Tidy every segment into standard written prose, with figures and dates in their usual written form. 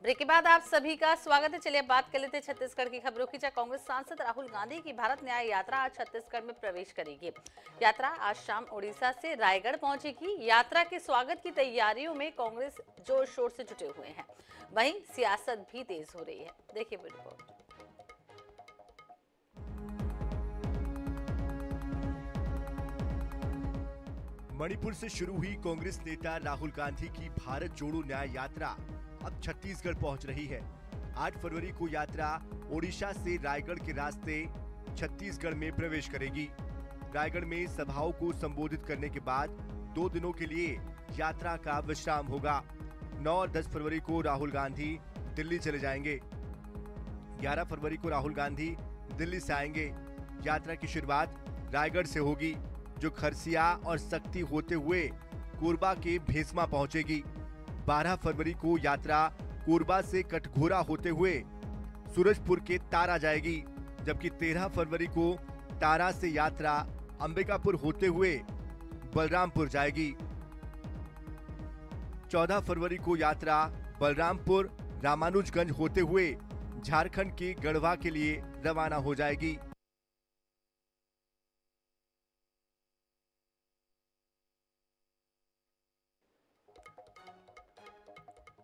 Break के बाद आप सभी का स्वागत है। चलिए बात कर लेते हैं छत्तीसगढ़ की खबरों की। कांग्रेस सांसद राहुल गांधी की भारत न्याय यात्रा आज छत्तीसगढ़ में प्रवेश करेगी। यात्रा आज शाम ओडिशा से रायगढ़ पहुंचेगी। यात्रा के स्वागत की तैयारियों में कांग्रेस जोर शोर से जुटे हुए हैं, वहीं सियासत भी तेज हो रही है। देखिए रिपोर्ट। मणिपुर से शुरू हुई कांग्रेस नेता राहुल गांधी की भारत जोड़ो न्याय यात्रा अब छत्तीसगढ़ पहुंच रही है। 8 फरवरी को यात्रा ओडिशा से रायगढ़ के रास्ते छत्तीसगढ़ में प्रवेश करेगी। रायगढ़ में सभाओं को संबोधित करने के बाद 2 दिनों के लिए यात्रा का विश्राम होगा। 9 और 10 फरवरी को राहुल गांधी दिल्ली चले जाएंगे। 11 फरवरी को राहुल गांधी दिल्ली से आएंगे। यात्रा की शुरुआत रायगढ़ से होगी, जो खरसिया और सक्ती होते हुए कोरबा के भेसमा पहुंचेगी। 12 फरवरी को यात्रा कोरबा से कटघोरा होते हुए सूरजपुर के तारा जाएगी, जबकि 13 फरवरी को तारा से यात्रा अंबिकापुर होते हुए बलरामपुर जाएगी। 14 फरवरी को यात्रा बलरामपुर रामानुजगंज होते हुए झारखंड के गढ़वा के लिए रवाना हो जाएगी।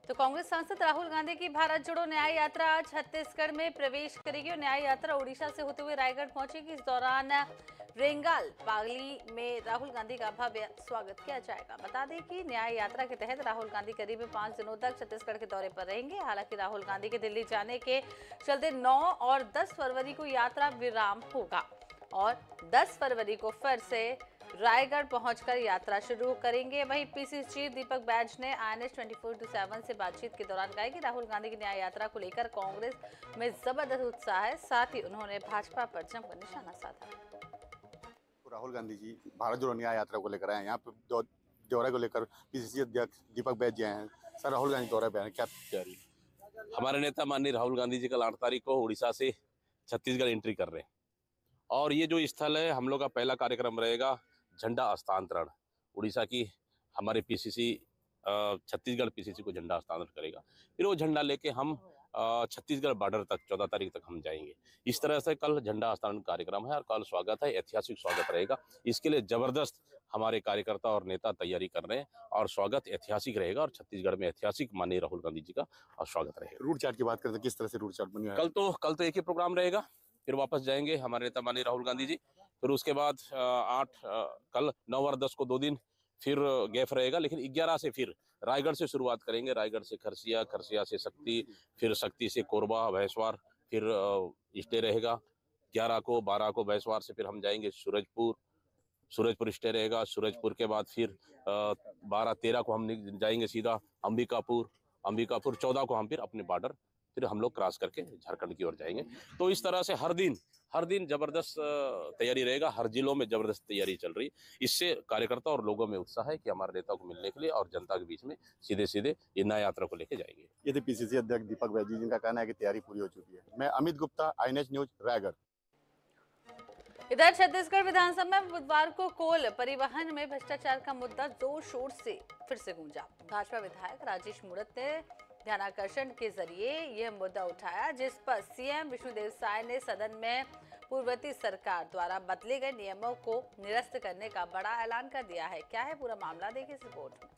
तो कांग्रेस सांसद राहुल गांधी की भारत जोड़ो न्याय यात्रा आज छत्तीसगढ़ में प्रवेश करेगी और न्याय यात्रा ओडिशा से होते हुए रायगढ़ पहुंचेगी। इस दौरान रेंगाल पागली में राहुल गांधी का भव्य स्वागत किया जाएगा। बता दें कि न्याय यात्रा के तहत राहुल गांधी करीब 5 दिनों तक छत्तीसगढ़ के दौरे पर रहेंगे। हालांकि राहुल गांधी के दिल्ली जाने के चलते 9 और 10 फरवरी को यात्रा विराम होगा और 10 फरवरी को फिर से रायगढ़ पहुंचकर यात्रा शुरू करेंगे। वहीं पीसीसी चीफ दीपक बैज ने INS 24/7 से बातचीत के दौरान कहा कि राहुल गांधी की न्याय यात्रा को लेकर कांग्रेस में जबरदस्त उत्साह है। साथ ही उन्होंने भाजपा पर जमकर निशाना साधा। राहुल गांधी जी भारत जोड़ो न्याय यात्रा को लेकर आए। यहाँ पे दौरे को लेकर पीसीसी अध्यक्ष दीपक बैज जी हैं। सर, राहुल गांधी दौरे पे आए, क्या तैयारी? हमारे नेता माननीय राहुल गांधी जी कल 8 तारीख को उड़ीसा से छत्तीसगढ़ एंट्री कर रहे हैं और ये जो स्थल है, हम लोग का पहला कार्यक्रम रहेगा झंडा हस्तांतरण। उड़ीसा की हमारे पीसीसी छत्तीसगढ़ पीसीसी को झंडा हस्तांतरण करेगा। फिर वो झंडा लेके हम छत्तीसगढ़ बॉर्डर तक 14 तारीख तक हम जाएंगे। इस तरह से कल झंडा हस्तांतरण कार्यक्रम है और कल स्वागत है, ऐतिहासिक स्वागत रहेगा। इसके लिए जबरदस्त हमारे कार्यकर्ता और नेता तैयारी कर रहे हैं और स्वागत ऐतिहासिक रहेगा और छत्तीसगढ़ में ऐतिहासिक माननीय राहुल गांधी जी का स्वागत रहेगा। रूट चार्ट की बात करते हैं, किस तरह से रूट चार्ट बनी है? कल तो एक ही प्रोग्राम रहेगा, फिर वापस जाएंगे हमारे नेता माननीय राहुल गांधी जी। फिर उसके बाद कल 9 और 10 को 2 दिन फिर गैप रहेगा, लेकिन 11 से फिर रायगढ़ से शुरुआत करेंगे। रायगढ़ से खरसिया, खरसिया से सक्ती, फिर सक्ती से कोरबा भैंसवार, फिर स्टे रहेगा। 11 को 12 को भैंसवार से फिर हम जाएंगे सूरजपुर स्टे रहेगा। सूरजपुर के बाद फिर 12-13 को हम जाएंगे सीधा अंबिकापुर। 14 को हम फिर अपने बॉर्डर फिर हम लोग क्रॉस करके झारखंड की ओर जाएंगे। तो इस तरह से हर दिन जबरदस्त तैयारी रहेगा। हर जिलों में जबरदस्त तैयारी चल रही। इससे कार्यकर्ता और लोगों में उत्साह है कि हमारे नेता को मिलने के लिए और जनता के बीच में सीधे ये न्याय यात्रा को लेके जाएंगे। ये थे पीसीसी अध्यक्ष दीपक बैज जी, जिनका कहना है कि तैयारी पूरी हो चुकी है। मैं अमित गुप्ता, INS न्यूज, रायगढ़। इधर छत्तीसगढ़ विधानसभा में बुधवार को कोल परिवहन में भ्रष्टाचार का मुद्दा जोर शोर से फिर से गूंजा। भाजपा विधायक राजेश मूणत ने ध्यानाकर्षण के जरिए यह मुद्दा उठाया, जिस पर सीएम विष्णुदेव साय ने सदन में पूर्ववर्ती सरकार द्वारा बदले गए नियमों को निरस्त करने का बड़ा ऐलान कर दिया है। क्या है पूरा मामला, देखिए इस रिपोर्ट में।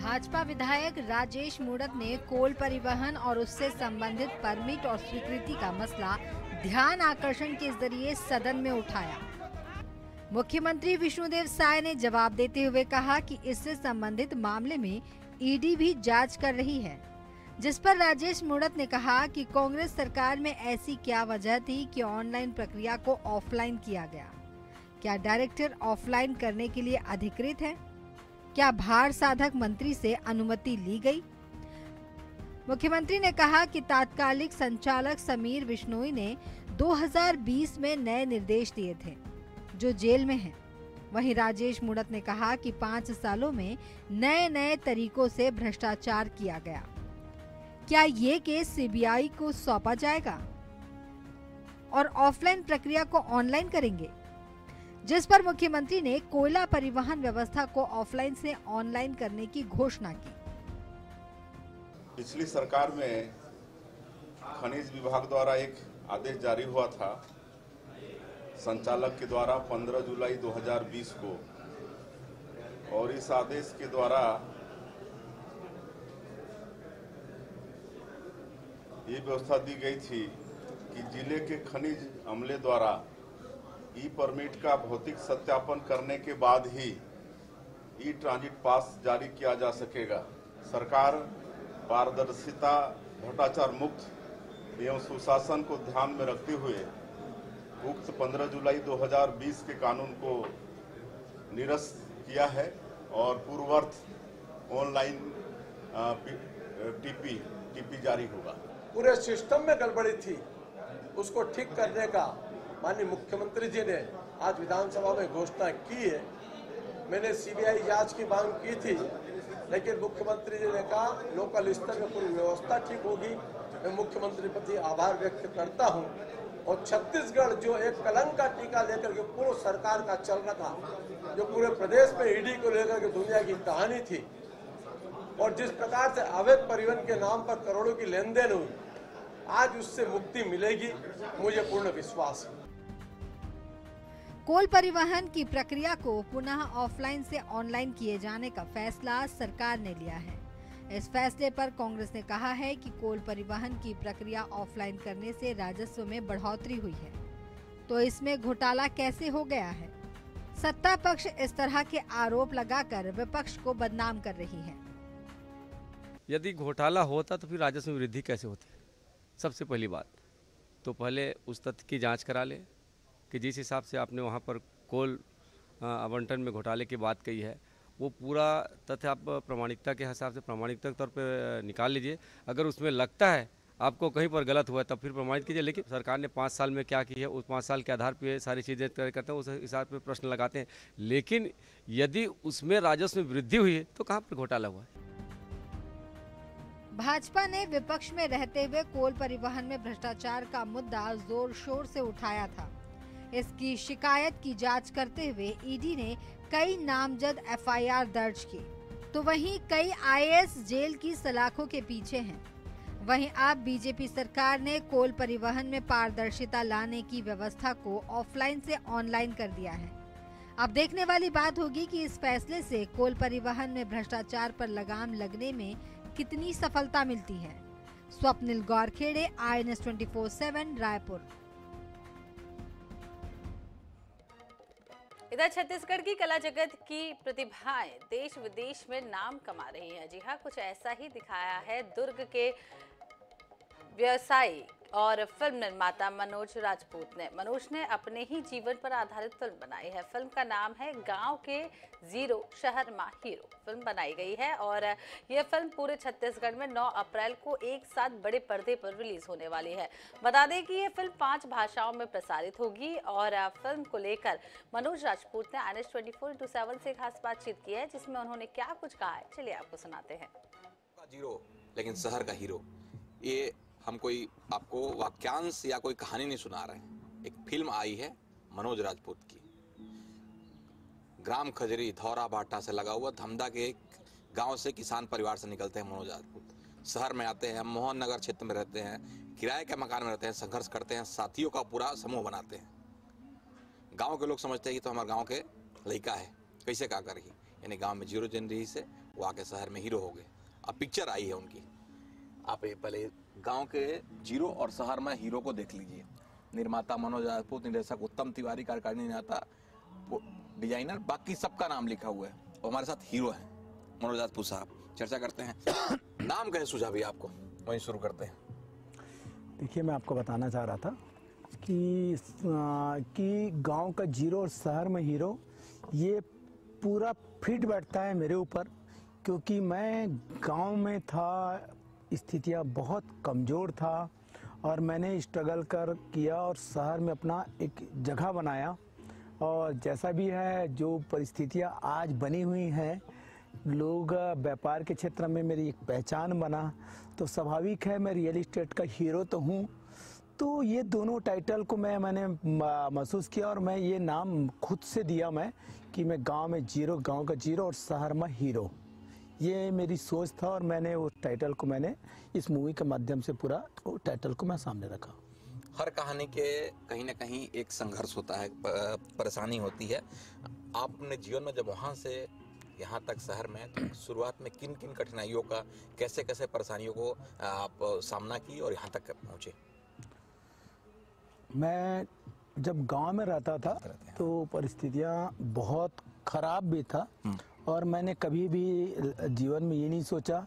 भाजपा विधायक राजेश मूणत ने कोल परिवहन और उससे संबंधित परमिट और स्वीकृति का मसला ध्यान आकर्षण के जरिए सदन में उठाया। मुख्यमंत्री विष्णुदेव साय ने जवाब देते हुए कहा कि इससे संबंधित मामले में ईडी भी जांच कर रही है, जिस पर राजेश मूणत ने कहा कि कांग्रेस सरकार में ऐसी क्या वजह थी कि ऑनलाइन प्रक्रिया को ऑफलाइन किया गया? क्या डायरेक्टर ऑफलाइन करने के लिए अधिकृत है? क्या भार साधक मंत्री से अनुमति ली गई? मुख्यमंत्री ने कहा कि तात्कालिक संचालक समीर बिश्नोई ने 2020 में नए निर्देश दिए थे, जो जेल में हैं। वहीं राजेश मूणत ने कहा कि 5 सालों में नए तरीकों से भ्रष्टाचार किया गया। क्या ये केस सीबीआई को सौंपा जाएगा? और ऑफलाइन प्रक्रिया को ऑनलाइन करेंगे, जिस पर मुख्यमंत्री ने कोयला परिवहन व्यवस्था को ऑफलाइन से ऑनलाइन करने की घोषणा की। पिछली सरकार में खनिज विभाग द्वारा एक आदेश जारी हुआ था संचालक के द्वारा 15 जुलाई 2020 को, और इस आदेश के द्वारा ये व्यवस्था दी गई थी कि जिले के खनिज अमले द्वारा ई परमिट का भौतिक सत्यापन करने के बाद ही ई ट्रांजिट पास जारी किया जा सकेगा। सरकार पारदर्शिता, भ्रष्टाचार मुक्त एवं सुशासन को ध्यान में रखते हुए उक्त 15 जुलाई 2020 के कानून को निरस्त किया है और पूर्ववर्त ऑनलाइन टीपी जारी होगा। पूरे सिस्टम में गड़बड़ी थी, उसको ठीक करने का माननीय मुख्यमंत्री जी ने आज विधानसभा में घोषणा की है। मैंने सीबीआई जांच की मांग की थी, लेकिन मुख्यमंत्री जी ने कहा लोकल स्तर में पूरी व्यवस्था ठीक होगी। मैं मुख्यमंत्री प्रति आभार व्यक्त करता हूं। और छत्तीसगढ़ जो एक कलंक का टीका लेकर के पूर्व सरकार का चल रहा था, जो पूरे प्रदेश में ईडी को लेकर के दुनिया की कहानी थी, और जिस प्रकार से अवैध परिवहन के नाम पर करोड़ों की लेन देन हुई, आज उससे मुक्ति मिलेगी, मुझे पूर्ण विश्वास है। कोल परिवहन की प्रक्रिया को पुनः ऑफलाइन से ऑनलाइन किए जाने का फैसला सरकार ने लिया है। इस फैसले पर कांग्रेस ने कहा है कि कोल परिवहन की प्रक्रिया ऑफलाइन करने से राजस्व में बढ़ोतरी हुई है, तो इसमें घोटाला कैसे हो गया है? सत्ता पक्ष इस तरह के आरोप लगाकर विपक्ष को बदनाम कर रही है। यदि घोटाला होता तो फिर राजस्व में वृद्धि कैसे होती? सबसे पहली बात तो पहले उस तथ्य की जांच करा ले कि जिस हिसाब से आपने वहाँ पर कोल आवंटन में घोटाले की बात कही है, वो पूरा तथ्य आप प्रामाणिकता के हिसाब से प्रामाणिकता के तौर पर निकाल लीजिए। अगर उसमें लगता है आपको कहीं पर गलत हुआ है तब फिर प्रमाणित कीजिए। लेकिन सरकार ने 5 साल में क्या की है, उस 5 साल के आधार पर सारी चीज़ें तय करते हैं, उस हिसाब पर प्रश्न लगाते हैं। लेकिन यदि उसमें राजस्व में वृद्धि हुई है तो कहाँ पर घोटाला हुआ है? भाजपा ने विपक्ष में रहते हुए कोल परिवहन में भ्रष्टाचार का मुद्दा जोर शोर से उठाया था। इसकी शिकायत की जांच करते हुए ईडी ने कई नामजद एफआईआर दर्ज की, तो वहीं कई आईएएस जेल की सलाखों के पीछे हैं। वहीं अब बीजेपी सरकार ने कोल परिवहन में पारदर्शिता लाने की व्यवस्था को ऑफलाइन से ऑनलाइन कर दिया है। अब देखने वाली बात होगी कि इस फैसले से कोल परिवहन में भ्रष्टाचार पर लगाम लगने में कितनी सफलता मिलती है। स्वप्निल गौरखेड़े, INS 24/7 रायपुर। इधर छत्तीसगढ़ की कला जगत की प्रतिभाएं देश विदेश में नाम कमा रही हैं। जी हाँ, कुछ ऐसा ही दिखाया है दुर्ग के व्यवसायी और फिल्म निर्माता मनोज राजपूत ने। मनोज ने अपने ही जीवन पर आधारित फिल्म बनाई है। फिल्म का नाम है गांव के जीरो शहर मां हीरो। फिल्म बनाई गई है और यह फिल्म पूरे छत्तीसगढ़ में 9 अप्रैल को एक साथ बड़े पर्दे पर रिलीज होने वाली है। बता दें कि यह फिल्म 5 भाषाओं में प्रसारित होगी और फिल्म को लेकर मनोज राजपूत ने INS 24/7 से खास बातचीत की है, जिसमें उन्होंने क्या कुछ कहा है, चलिए आपको सुनाते हैं। जीरो लेकिन शहर का हीरो, ये हम कोई आपको वाक्यांश या कोई कहानी नहीं सुना रहे हैं। एक फिल्म आई है मनोज राजपूत की। ग्राम खजरी धौरा भाटा से लगा हुआ धमदा के एक गांव से किसान परिवार से निकलते हैं मनोज राजपूत। शहर में आते हैं, मोहन नगर क्षेत्र में रहते हैं, किराए के मकान में रहते हैं, संघर्ष करते हैं, साथियों का पूरा समूह बनाते हैं। गांव के लोग समझते हैं कि तो हमारे गांव के लड़का है, कैसे क्या करेगी, यानी गांव में जीरो जनरेशन से वो आके शहर में हीरो हो गए। अब पिक्चर आई है उनकी, आप पहले गांव के जीरो और शहर में हीरो को देख लीजिए। निर्माता मनोज राजपूत, निर्देशक उत्तम तिवारी, कार्यकारिणी निर्माता, डिजाइनर, बाकी सबका नाम लिखा हुआ है। और हमारे साथ हीरो है मनोज राजपूत साहब। चर्चा करते हैं। नाम कैसे सूझा भी आपको, वहीं शुरू करते हैं। देखिए, मैं आपको बताना चाह रहा था कि गांव का जीरो और शहर में हीरो, ये पूरा फिट बैठता है मेरे ऊपर, क्योंकि मैं गांव में था, स्थितियाँ बहुत कमज़ोर था और मैंने स्ट्रगल किया और शहर में अपना एक जगह बनाया। और जैसा भी है, जो परिस्थितियाँ आज बनी हुई हैं, लोग व्यापार के क्षेत्र में मेरी एक पहचान बना, तो स्वाभाविक है मैं रियल इस्टेट का हीरो तो हूँ, तो ये दोनों टाइटल को मैंने महसूस किया और मैं ये नाम खुद से दिया मैं कि मैं गांव में जीरो, गांव का जीरो और शहर में हीरो। ये मेरी सोच था और मैंने वो टाइटल को मैंने इस मूवी के माध्यम से पूरा वो टाइटल को मैं सामने रखा। हर कहानी के कहीं ना कहीं एक संघर्ष होता है, परेशानी होती है। आपने जीवन में जब वहाँ से यहाँ तक शहर में, तो शुरुआत में किन किन कठिनाइयों का, कैसे कैसे परेशानियों को आप सामना की और यहाँ तक पहुँचे? मैं जब गांव में रहता था तो परिस्थितियाँ बहुत खराब भी था और मैंने कभी भी जीवन में ये नहीं सोचा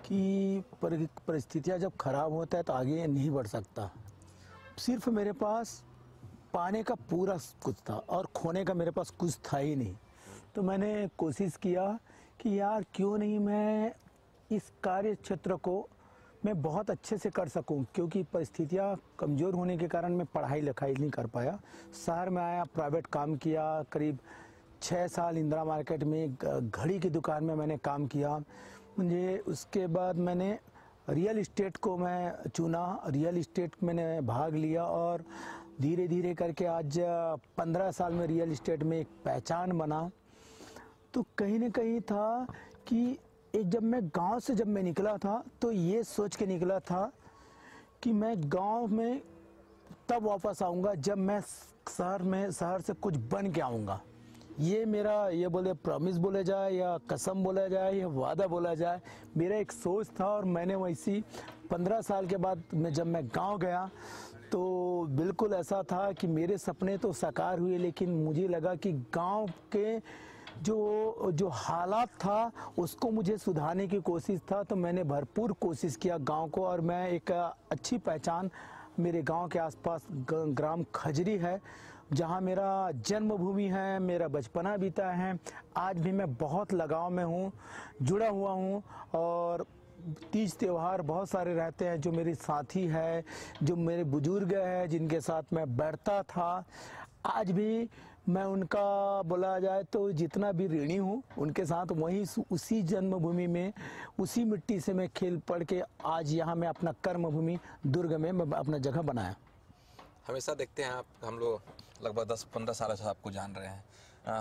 कि परिस्थितियाँ जब खराब होता है तो आगे नहीं बढ़ सकता। सिर्फ मेरे पास पाने का पूरा कुछ था और खोने का मेरे पास कुछ था ही नहीं। तो मैंने कोशिश किया कि यार क्यों नहीं मैं इस कार्य क्षेत्र को मैं बहुत अच्छे से कर सकूं, क्योंकि परिस्थितियां कमज़ोर होने के कारण मैं पढ़ाई लिखाई नहीं कर पाया। शहर में आया, प्राइवेट काम किया, करीब 6 साल इंदिरा मार्केट में घड़ी की दुकान में मैंने काम किया। मुझे उसके बाद मैंने रियल इस्टेट को मैं चुना, रियल इस्टेट मैंने भाग लिया और धीरे धीरे करके आज 15 साल में रियल इस्टेट में एक पहचान बना। तो कहीं ना कहीं था कि जब मैं गांव से जब मैं निकला था तो ये सोच के निकला था कि मैं गांव में तब वापस आऊँगा जब मैं शहर से कुछ बन के आऊँगा। ये मेरा, ये बोले प्रॉमिस बोले जाए या कसम बोला जाए या वादा बोला जाए, मेरा एक सोच था। और मैंने वैसी 15 साल के बाद जब मैं गांव गया तो बिल्कुल ऐसा था कि मेरे सपने तो साकार हुए, लेकिन मुझे लगा कि गांव के जो हालात था उसको मुझे सुधारने की कोशिश था। तो मैंने भरपूर कोशिश किया गांव को, और मैं एक अच्छी पहचान मेरे गांव के आसपास ग्राम खजरी है जहां मेरा जन्मभूमि है, मेरा बचपना बीता है। आज भी मैं बहुत लगाव में हूं, जुड़ा हुआ हूं और तीज त्यौहार बहुत सारे रहते हैं जो मेरे साथी है, जो मेरे बुजुर्ग हैं जिनके साथ मैं बैठता था। आज भी मैं उनका बोला जाए तो जितना भी ऋणी हूँ उनके साथ, वहीं उसी जन्मभूमि में उसी मिट्टी से मैं खेल पढ़ के आज यहाँ मैं अपना कर्मभूमि दुर्ग में मैं अपना जगह बनाया। हमेशा देखते हैं आप, हम लोग लगभग 10-15 सालों से आपको जान रहे हैं,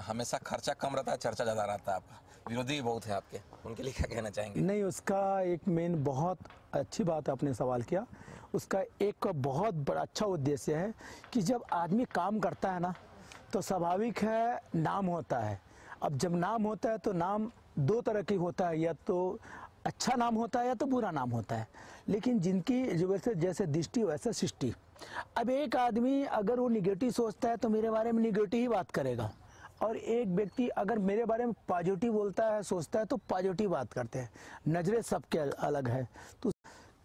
हमेशा खर्चा कम रहता है, चर्चा ज़्यादा रहता है। आपका विरोधी बहुत है आपके, उनके लिए क्या कहना चाहेंगे? नहीं, उसका एक मेन बहुत अच्छी बात आपने सवाल किया। उसका एक बहुत बड़ा अच्छा उद्देश्य है कि जब आदमी काम करता है ना तो स्वाभाविक है नाम होता है। अब जब नाम होता है तो नाम दो तरह की होता है, या तो अच्छा नाम होता है या तो बुरा नाम होता है। लेकिन जिनकी जो जैसे दृष्टि वैसे सृष्टि। अब एक आदमी अगर वो निगेटिव सोचता है तो मेरे बारे में निगेटिव ही बात करेगा, और एक व्यक्ति अगर मेरे बारे में पॉजिटिव बोलता है, सोचता है तो पॉजिटिव बात करते हैं। नजरें सबके अलग है, तो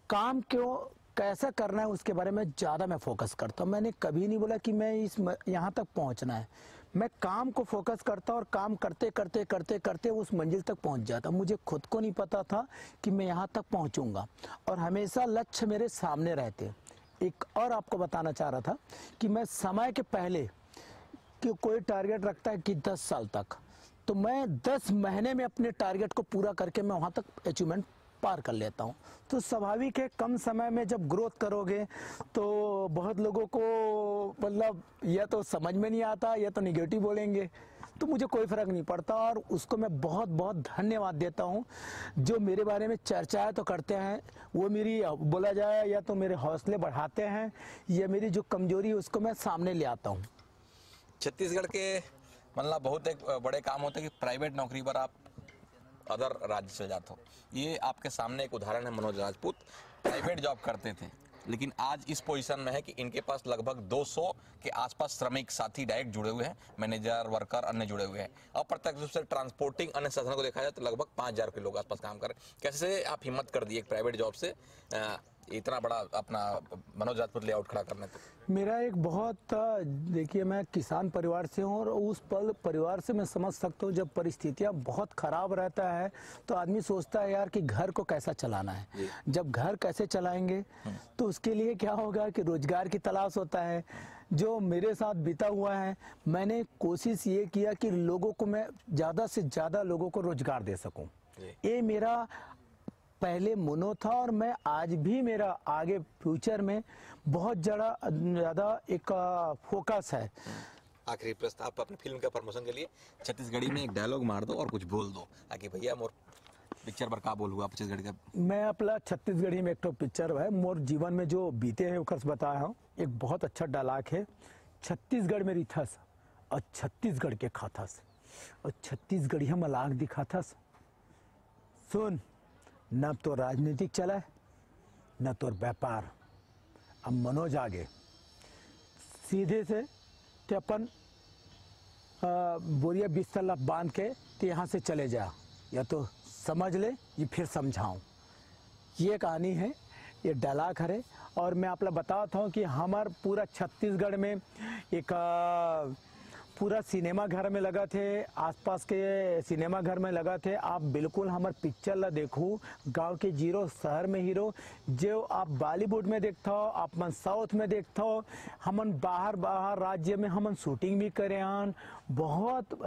काम क्यों कैसा करना है उसके बारे में ज़्यादा मैं फोकस करता हूँ। मैंने कभी नहीं बोला कि मैं यहाँ तक पहुँचना है। मैं काम को फोकस करता और काम करते करते करते करते उस मंजिल तक पहुँच जाता। मुझे खुद को नहीं पता था कि मैं यहाँ तक पहुँचूँगा, और हमेशा लक्ष्य मेरे सामने रहते। एक और आपको बताना चाह रहा था कि मैं समय के पहले कि कोई टारगेट रखता है कि 10 साल तक, तो मैं 10 महीने में अपने टारगेट को पूरा करके मैं वहाँ तक अचीवमेंट पार कर लेता हूँ। तो स्वाभाविक है कम समय में जब ग्रोथ करोगे तो बहुत लोगों को मतलब या तो समझ में नहीं आता या तो निगेटिव बोलेंगे, तो मुझे कोई फर्क नहीं पड़ता। और उसको मैं बहुत बहुत धन्यवाद देता हूँ। जो मेरे बारे में चर्चाएं तो करते हैं, वो मेरी बोला जाए या तो मेरे हौसले बढ़ाते हैं, या मेरी जो कमजोरी है उसको मैं सामने ले आता हूँ। छत्तीसगढ़ के मतलब बहुत एक बड़े काम होते हैं कि प्राइवेट नौकरी पर आप अदर राज्य से जाते हो। ये आपके सामने एक उदाहरण है। मनोज राजपूत प्राइवेट जॉब करते थे, लेकिन आज इस पोजीशन में है कि इनके पास लगभग 200 के आसपास श्रमिक साथी डायरेक्ट जुड़े हुए हैं, मैनेजर, वर्कर, अन्य जुड़े हुए हैं। अप्रत्यक्ष रूप से ट्रांसपोर्टिंग अन्य साधनों को देखा जाए तो लगभग 5000 के लोग आसपास काम कर रहे हैं। कैसे आप हिम्मत कर दिए एक प्राइवेट जॉब से इतना बड़ा अपना मनोज राजपूत लेआउट खड़ा करने तक? मेरा एक बहुत, देखिए मैं किसान परिवार से हूँ और उस परिवार से मैं समझ सकता हूँ जब परिस्थितियाँ बहुत खराब रहता है तो आदमी सोचता है यार कि घर को कैसा चलाना है। जब घर कैसे चलाएंगे तो उसके लिए क्या होगा कि रोजगार की तलाश होता है। जो मेरे साथ बीता हुआ है, मैंने कोशिश ये किया कि लोगों को मैं ज़्यादा से ज़्यादा लोगों को रोजगार दे सकूँ। ये मेरा पहले मोनो था और मैं आज भी मेरा आगे फ्यूचर में बहुत ज़्यादा एक फोकस है। आखिरी प्रश्न, आप अपनी फिल्म के प्रमोशन के लिए छत्तीसगढ़ी में एक डायलॉग मार दो और कुछ बोल दो ताकि भैया मोर पिक्चर पर का बोल हुआ छत्तीसगढ़ी का। मैं अपना छत्तीसगढ़ी में एक तो पिक्चर है मोर जीवन में जो बीते हैं वो बताया हूँ। एक बहुत अच्छा डायलॉग है, छत्तीसगढ़ में रिथस और छत्तीसगढ़ के खाथस और छत्तीसगढ़ी हम लाग दिखाथस। सुन, न तो राजनीतिक चला है न तो व्यापार। अब मनोज आगे सीधे से ते अपन बोरिया बिस्तर बांध के ते यहाँ से चले जा, या तो समझ ले ये फिर समझाऊं। ये कहानी है, ये डायलॉग है। और मैं आप लोग बताता हूँ कि हमार पूरा छत्तीसगढ़ में एक पूरा सिनेमा घर में लगा थे, आसपास के सिनेमा घर में लगा थे। आप बिल्कुल हमार पिक्चर ला देखो, गांव के जीरो शहर में हीरो जो आप बॉलीवुड में देखता हो, आप मन साउथ में देखता हो, हमन बाहर राज्य में हमन शूटिंग भी करे हन। बहुत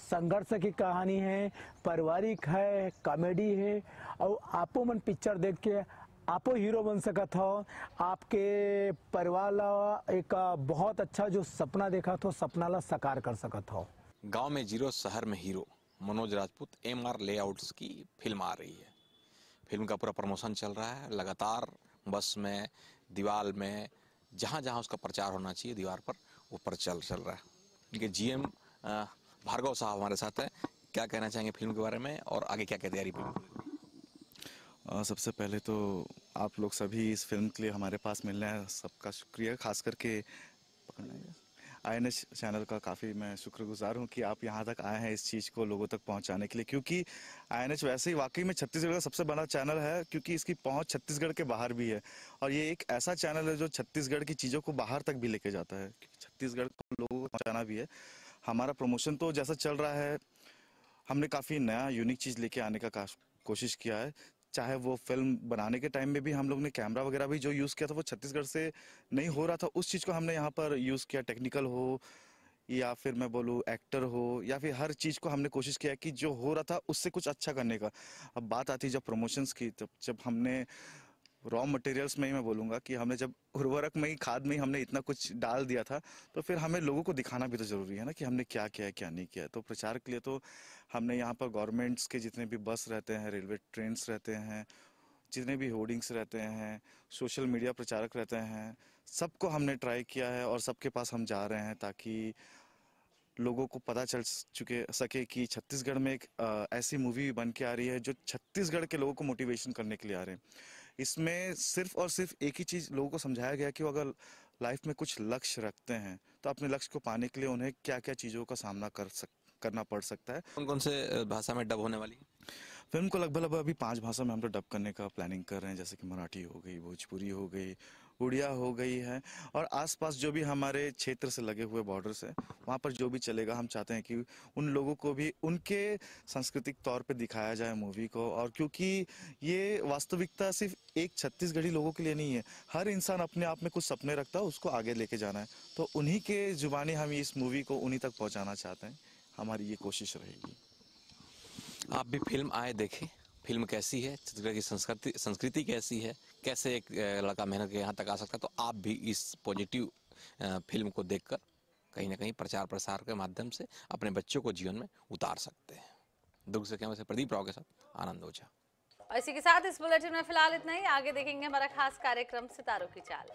संघर्ष की कहानी है, पारिवारिक है, कॉमेडी है। और आपो मन पिक्चर देख के आपो हीरो बन सकत हो, आपके परिवार ला एक बहुत अच्छा जो सपना देखा तो सपना ला साकार कर सकत हो। गांव में जीरो शहर में hero Manoj Rajput MR layouts की फिल्म आ रही है। फिल्म का पूरा प्रमोशन चल रहा है लगातार, बस में, दीवार में, जहां जहां उसका प्रचार होना चाहिए दीवार पर वो चल रहा है। इनके GM भार्गव साहब हमारे साथ हैं। क्या कहना चाहेंगे फिल्म के बारे में और आगे क्या क्या तैयारी फिल्म? सबसे पहले तो आप लोग सभी इस फिल्म के लिए हमारे पास मिलने हैं, सबका शुक्रिया। खास करके INH चैनल का काफ़ी मैं शुक्रगुजार हूं कि आप यहां तक आए हैं इस चीज़ को लोगों तक पहुंचाने के लिए, क्योंकि INH वैसे ही वाकई में छत्तीसगढ़ का सबसे बड़ा चैनल है, क्योंकि इसकी पहुंच छत्तीसगढ़ के बाहर भी है। और ये एक ऐसा चैनल है जो छत्तीसगढ़ की चीज़ों को बाहर तक भी लेके जाता है, छत्तीसगढ़ को लोगों को पहुँचाना भी है। हमारा प्रमोशन तो जैसा चल रहा है, हमने काफ़ी नया यूनिक चीज़ लेके आने का कोशिश किया है। चाहे वो फिल्म बनाने के टाइम में भी हम लोग ने कैमरा वगैरह भी जो यूज़ किया था वो छत्तीसगढ़ से नहीं हो रहा था, उस चीज़ को हमने यहाँ पर यूज़ किया। टेक्निकल हो या फिर मैं बोलूँ एक्टर हो या फिर हर चीज़ को हमने कोशिश किया कि जो हो रहा था उससे कुछ अच्छा करने का। अब बात आती है जब प्रमोशंस की, तब जब हमने रॉ मटेरियल्स में ही मैं बोलूँगा कि हमने जब उर्वरक में ही, खाद में ही हमने इतना कुछ डाल दिया था, तो फिर हमें लोगों को दिखाना भी तो ज़रूरी है ना कि हमने क्या किया है क्या नहीं किया है। तो प्रचार के लिए तो हमने यहाँ पर गवर्नमेंट्स के जितने भी बस रहते हैं, रेलवे ट्रेन्स रहते हैं, जितने भी होर्डिंग्स रहते हैं, सोशल मीडिया प्रचारक रहते हैं, सबको हमने ट्राई किया है और सबके पास हम जा रहे हैं ताकि लोगों को पता चल सके कि छत्तीसगढ़ में एक ऐसी मूवी बन के आ रही है जो छत्तीसगढ़ के लोगों को मोटिवेशन करने के लिए आ रहे हैं। इसमें सिर्फ और सिर्फ एक ही चीज़ लोगों को समझाया गया कि वो अगर लाइफ में कुछ लक्ष्य रखते हैं तो अपने लक्ष्य को पाने के लिए उन्हें क्या क्या चीज़ों का सामना करना पड़ सकता है। कौन कौन से भाषा में डब होने वाली है फिल्म को? लगभग अभी 5 भाषा में हम लोग डब करने का प्लानिंग कर रहे हैं, जैसे कि मराठी हो गई, भोजपुरी हो गई, उड़िया हो गई है। और आसपास जो भी हमारे क्षेत्र से लगे हुए बॉर्डर्स हैं वहाँ पर जो भी चलेगा, हम चाहते हैं कि उन लोगों को भी उनके सांस्कृतिक तौर पे दिखाया जाए मूवी को। और क्योंकि ये वास्तविकता सिर्फ एक छत्तीसगढ़ी लोगों के लिए नहीं है, हर इंसान अपने आप में कुछ सपने रखता है, उसको आगे लेके जाना है, तो उन्हीं के जुबानी हम इस मूवी को उन्हीं तक पहुँचाना चाहते हैं। हमारी ये कोशिश रहेगी। आप भी फिल्म आए देखें, फिल्म कैसी है, छत्तीसगढ़ की संस्कृति कैसी है, कैसे एक लड़का मेहनत के यहाँ तक आ सकता है। तो आप भी इस पॉजिटिव फिल्म को देखकर कहीं ना कहीं प्रचार प्रसार के माध्यम से अपने बच्चों को जीवन में उतार सकते हैं। दुर्ग से कैमरे से प्रदीप राव के साथ आनंद ओझा। और इसी के साथ इस बुलेटिन में फिलहाल इतना ही। आगे देखेंगे हमारा खास कार्यक्रम सितारों की चाल।